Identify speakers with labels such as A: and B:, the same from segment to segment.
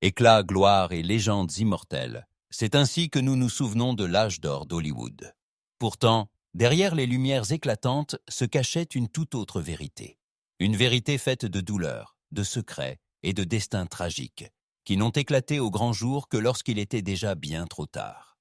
A: Éclat, gloire et légendes immortelles, c'est ainsi que nous nous souvenons de l'âge d'or d'Hollywood. Pourtant, derrière les lumières éclatantes se cachait une toute autre vérité. Une vérité faite de douleurs, de secrets et de destins tragiques, qui n'ont éclaté au grand jour que lorsqu'il était déjà bien trop tard.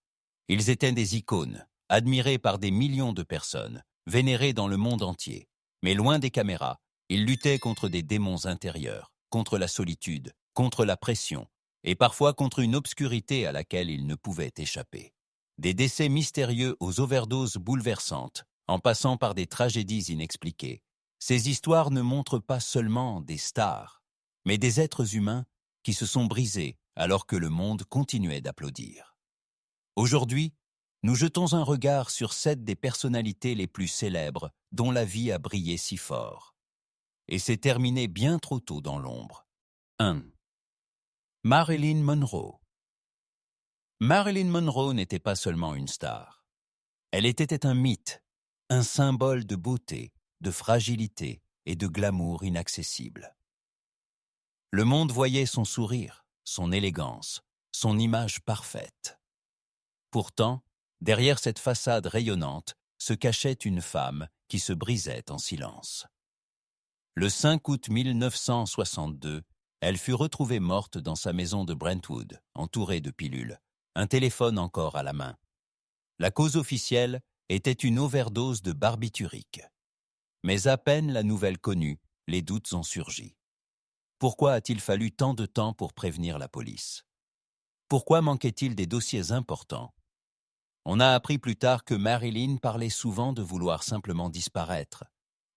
A: Ils étaient des icônes, admirés par des millions de personnes, vénérés dans le monde entier. Mais loin des caméras, ils luttaient contre des démons intérieurs, contre la solitude, contre la pression, et parfois contre une obscurité à laquelle ils ne pouvaient échapper. Des décès mystérieux aux overdoses bouleversantes, en passant par des tragédies inexpliquées, ces histoires ne montrent pas seulement des stars, mais des êtres humains qui se sont brisés alors que le monde continuait d'applaudir. Aujourd'hui, nous jetons un regard sur 7 des personnalités les plus célèbres dont la vie a brillé si fort. Et s'est terminé bien trop tôt dans l'ombre. 1. Marilyn Monroe. Marilyn Monroe n'était pas seulement une star. Elle était un mythe, un symbole de beauté, de fragilité et de glamour inaccessible. Le monde voyait son sourire, son élégance, son image parfaite. Pourtant, derrière cette façade rayonnante se cachait une femme qui se brisait en silence. Le 5 août 1962, elle fut retrouvée morte dans sa maison de Brentwood, entourée de pilules, un téléphone encore à la main. La cause officielle était une overdose de barbiturique. Mais à peine la nouvelle connue, les doutes ont surgi. Pourquoi a-t-il fallu tant de temps pour prévenir la police? Pourquoi manquait-il des dossiers importants? On a appris plus tard que Marilyn parlait souvent de vouloir simplement disparaître.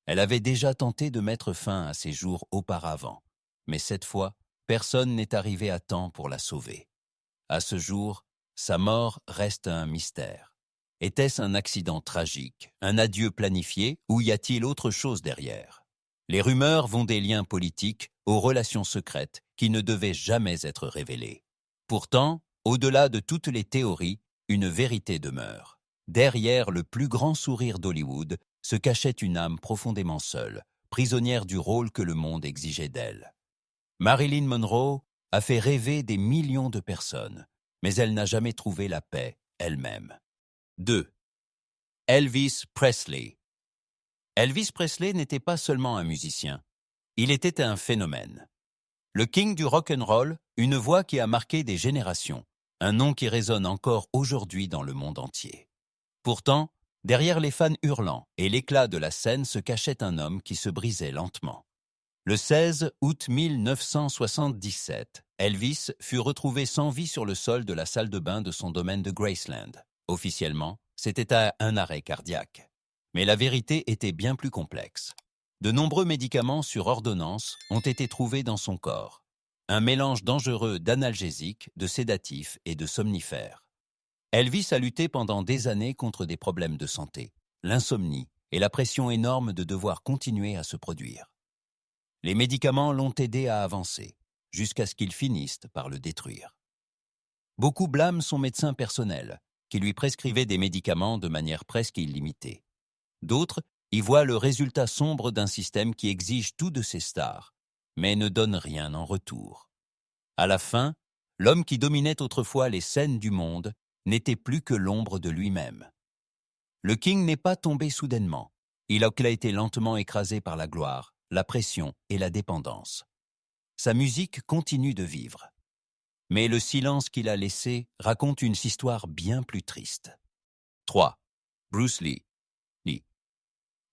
A: Elle avait déjà tenté de mettre fin à ses jours auparavant, mais cette fois, personne n'est arrivé à temps pour la sauver. À ce jour, sa mort reste un mystère. Était-ce un accident tragique, un adieu planifié, ou y a-t-il autre chose derrière? Les rumeurs vont des liens politiques aux relations secrètes qui ne devaient jamais être révélées. Pourtant, au-delà de toutes les théories, une vérité demeure. Derrière le plus grand sourire d'Hollywood se cachait une âme profondément seule, prisonnière du rôle que le monde exigeait d'elle. Marilyn Monroe a fait rêver des millions de personnes, mais elle n'a jamais trouvé la paix elle-même. 2. Elvis Presley. Elvis Presley n'était pas seulement un musicien, il était un phénomène. Le king du rock'n'roll, une voix qui a marqué des générations, un nom qui résonne encore aujourd'hui dans le monde entier. Pourtant, derrière les fans hurlants et l'éclat de la scène se cachait un homme qui se brisait lentement. Le 16 août 1977, Elvis fut retrouvé sans vie sur le sol de la salle de bain de son domaine de Graceland. Officiellement, c'était un arrêt cardiaque. Mais la vérité était bien plus complexe. De nombreux médicaments sur ordonnance ont été trouvés dans son corps. Un mélange dangereux d'analgésiques, de sédatifs et de somnifères. Elvis a lutté pendant des années contre des problèmes de santé, l'insomnie et la pression énorme de devoir continuer à se produire. Les médicaments l'ont aidé à avancer, jusqu'à ce qu'il finisse par le détruire. Beaucoup blâment son médecin personnel, qui lui prescrivait des médicaments de manière presque illimitée. D'autres y voient le résultat sombre d'un système qui exige tout de ses stars, mais ne donne rien en retour. À la fin, l'homme qui dominait autrefois les scènes du monde n'était plus que l'ombre de lui-même. Le King n'est pas tombé soudainement. Il a été lentement écrasé par la gloire, la pression et la dépendance. Sa musique continue de vivre. Mais le silence qu'il a laissé raconte une histoire bien plus triste. 3. Bruce Lee.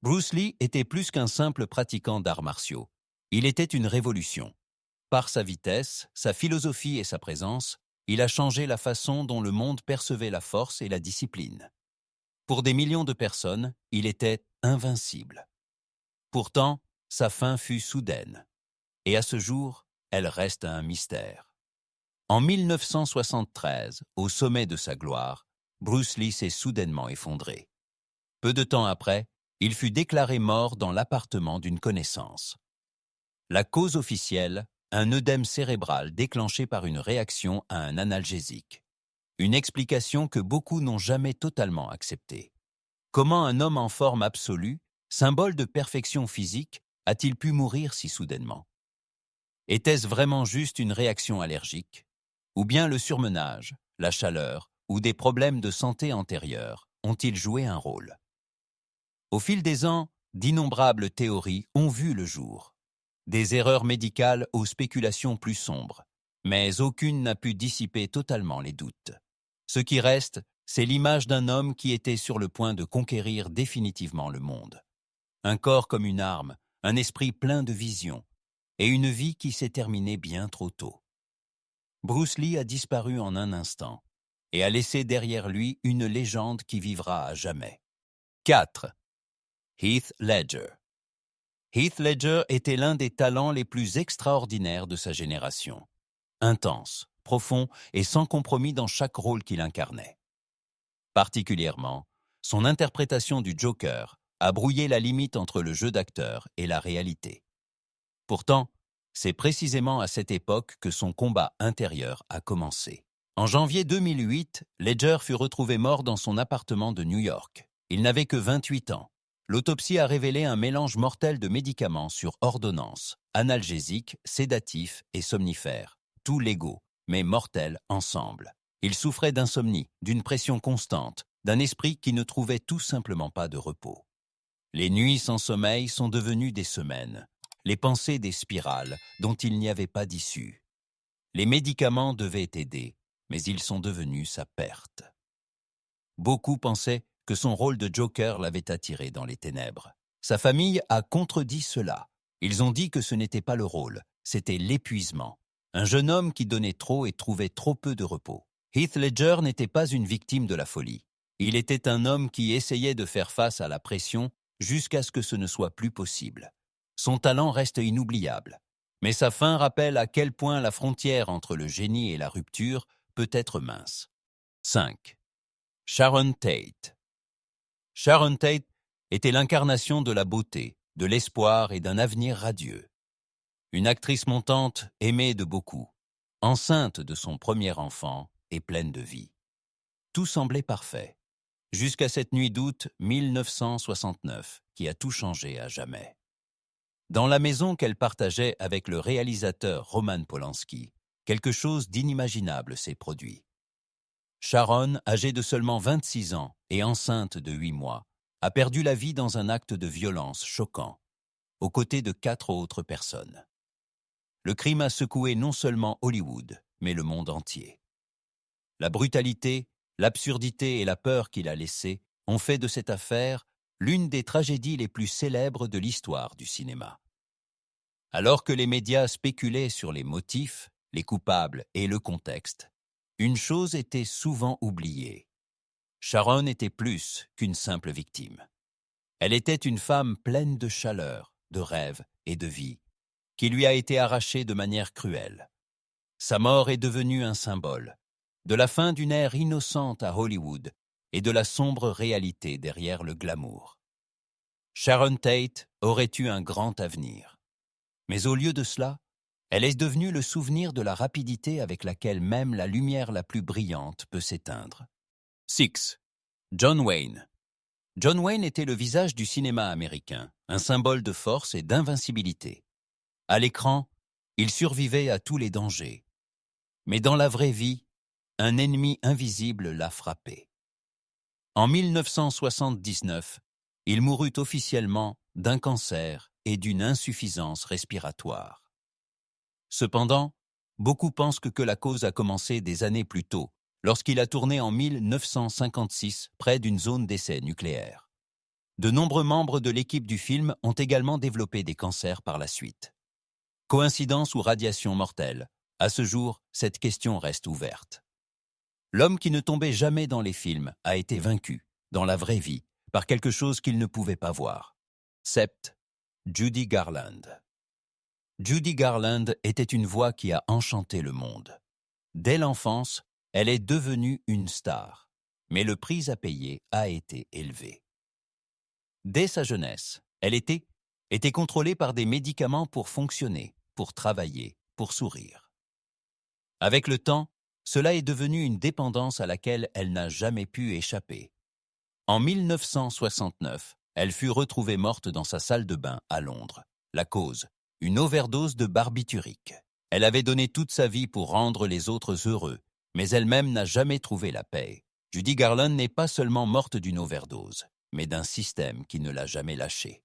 A: Bruce Lee était plus qu'un simple pratiquant d'arts martiaux. Il était une révolution. Par sa vitesse, sa philosophie et sa présence, il a changé la façon dont le monde percevait la force et la discipline. Pour des millions de personnes, il était invincible. Pourtant, sa fin fut soudaine. Et à ce jour, elle reste un mystère. En 1973, au sommet de sa gloire, Bruce Lee s'est soudainement effondré. Peu de temps après, il fut déclaré mort dans l'appartement d'une connaissance. La cause officielle, un œdème cérébral déclenché par une réaction à un analgésique. Une explication que beaucoup n'ont jamais totalement acceptée. Comment un homme en forme absolue, symbole de perfection physique, a-t-il pu mourir si soudainement? Était-ce vraiment juste une réaction allergique? Ou bien le surmenage, la chaleur ou des problèmes de santé antérieurs ont-ils joué un rôle? Au fil des ans, d'innombrables théories ont vu le jour. Des erreurs médicales aux spéculations plus sombres, mais aucune n'a pu dissiper totalement les doutes. Ce qui reste, c'est l'image d'un homme qui était sur le point de conquérir définitivement le monde. Un corps comme une arme, un esprit plein de vision, et une vie qui s'est terminée bien trop tôt. Bruce Lee a disparu en un instant, et a laissé derrière lui une légende qui vivra à jamais. 4. Heath Ledger. Heath Ledger était l'un des talents les plus extraordinaires de sa génération. Intense, profond et sans compromis dans chaque rôle qu'il incarnait. Particulièrement, son interprétation du Joker a brouillé la limite entre le jeu d'acteur et la réalité. Pourtant, c'est précisément à cette époque que son combat intérieur a commencé. En janvier 2008, Ledger fut retrouvé mort dans son appartement de New York. Il n'avait que 28 ans. L'autopsie a révélé un mélange mortel de médicaments sur ordonnance, analgésiques, sédatifs et somnifères, tous légaux, mais mortels ensemble. Il souffrait d'insomnie, d'une pression constante, d'un esprit qui ne trouvait tout simplement pas de repos. Les nuits sans sommeil sont devenues des semaines, les pensées des spirales dont il n'y avait pas d'issue. Les médicaments devaient aider, mais ils sont devenus sa perte. Beaucoup pensaient que son rôle de Joker l'avait attiré dans les ténèbres. Sa famille a contredit cela. Ils ont dit que ce n'était pas le rôle, c'était l'épuisement. Un jeune homme qui donnait trop et trouvait trop peu de repos. Heath Ledger n'était pas une victime de la folie. Il était un homme qui essayait de faire face à la pression jusqu'à ce que ce ne soit plus possible. Son talent reste inoubliable. Mais sa fin rappelle à quel point la frontière entre le génie et la rupture peut être mince. 5. Sharon Tate. Sharon Tate était l'incarnation de la beauté, de l'espoir et d'un avenir radieux. Une actrice montante aimée de beaucoup, enceinte de son premier enfant et pleine de vie. Tout semblait parfait, jusqu'à cette nuit d'août 1969 qui a tout changé à jamais. Dans la maison qu'elle partageait avec le réalisateur Roman Polanski, quelque chose d'inimaginable s'est produit. Sharon, âgée de seulement 26 ans et enceinte de 8 mois, a perdu la vie dans un acte de violence choquant, aux côtés de 4 autres personnes. Le crime a secoué non seulement Hollywood, mais le monde entier. La brutalité, l'absurdité et la peur qu'il a laissée ont fait de cette affaire l'une des tragédies les plus célèbres de l'histoire du cinéma. Alors que les médias spéculaient sur les motifs, les coupables et le contexte, une chose était souvent oubliée. Sharon était plus qu'une simple victime. Elle était une femme pleine de chaleur, de rêves et de vie, qui lui a été arrachée de manière cruelle. Sa mort est devenue un symbole de la fin d'une ère innocente à Hollywood et de la sombre réalité derrière le glamour. Sharon Tate aurait eu un grand avenir. Mais au lieu de cela, elle est devenue le souvenir de la rapidité avec laquelle même la lumière la plus brillante peut s'éteindre. 6. John Wayne. John Wayne était le visage du cinéma américain, un symbole de force et d'invincibilité. À l'écran, il survivait à tous les dangers. Mais dans la vraie vie, un ennemi invisible l'a frappé. En 1979, il mourut officiellement d'un cancer et d'une insuffisance respiratoire. Cependant, beaucoup pensent que la cause a commencé des années plus tôt, lorsqu'il a tourné en 1956 près d'une zone d'essai nucléaire. De nombreux membres de l'équipe du film ont également développé des cancers par la suite. Coïncidence ou radiation mortelle? À ce jour, cette question reste ouverte. L'homme qui ne tombait jamais dans les films a été vaincu, dans la vraie vie, par quelque chose qu'il ne pouvait pas voir. Sept. Judy Garland. Judy Garland était une voix qui a enchanté le monde. Dès l'enfance, elle est devenue une star, mais le prix à payer a été élevé. Dès sa jeunesse, elle était contrôlée par des médicaments pour fonctionner, pour travailler, pour sourire. Avec le temps, cela est devenu une dépendance à laquelle elle n'a jamais pu échapper. En 1969, elle fut retrouvée morte dans sa salle de bain à Londres. La cause, une overdose de barbiturique. Elle avait donné toute sa vie pour rendre les autres heureux, mais elle-même n'a jamais trouvé la paix. Judy Garland n'est pas seulement morte d'une overdose, mais d'un système qui ne l'a jamais lâchée.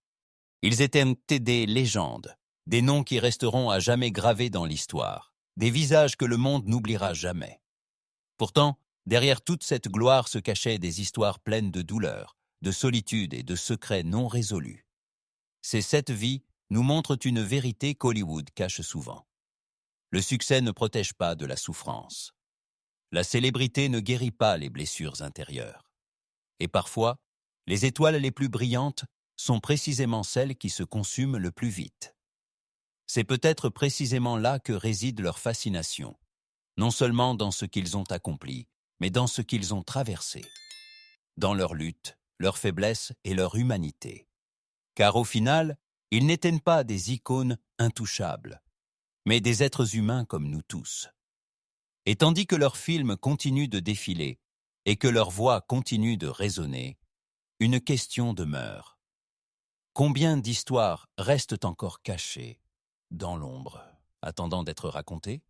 A: Ils étaient des légendes, des noms qui resteront à jamais gravés dans l'histoire, des visages que le monde n'oubliera jamais. Pourtant, derrière toute cette gloire se cachaient des histoires pleines de douleur, de solitude et de secrets non résolus. Ces 7 vies nous montrent une vérité qu'Hollywood cache souvent. Le succès ne protège pas de la souffrance. La célébrité ne guérit pas les blessures intérieures. Et parfois, les étoiles les plus brillantes sont précisément celles qui se consument le plus vite. C'est peut-être précisément là que réside leur fascination, non seulement dans ce qu'ils ont accompli, mais dans ce qu'ils ont traversé, dans leur lutte, leur faiblesse et leur humanité. Car au final, ils n'étaient pas des icônes intouchables, mais des êtres humains comme nous tous. Et tandis que leurs films continuent de défiler et que leur voix continue de résonner, une question demeure. Combien d'histoires restent encore cachées dans l'ombre, attendant d'être racontées ?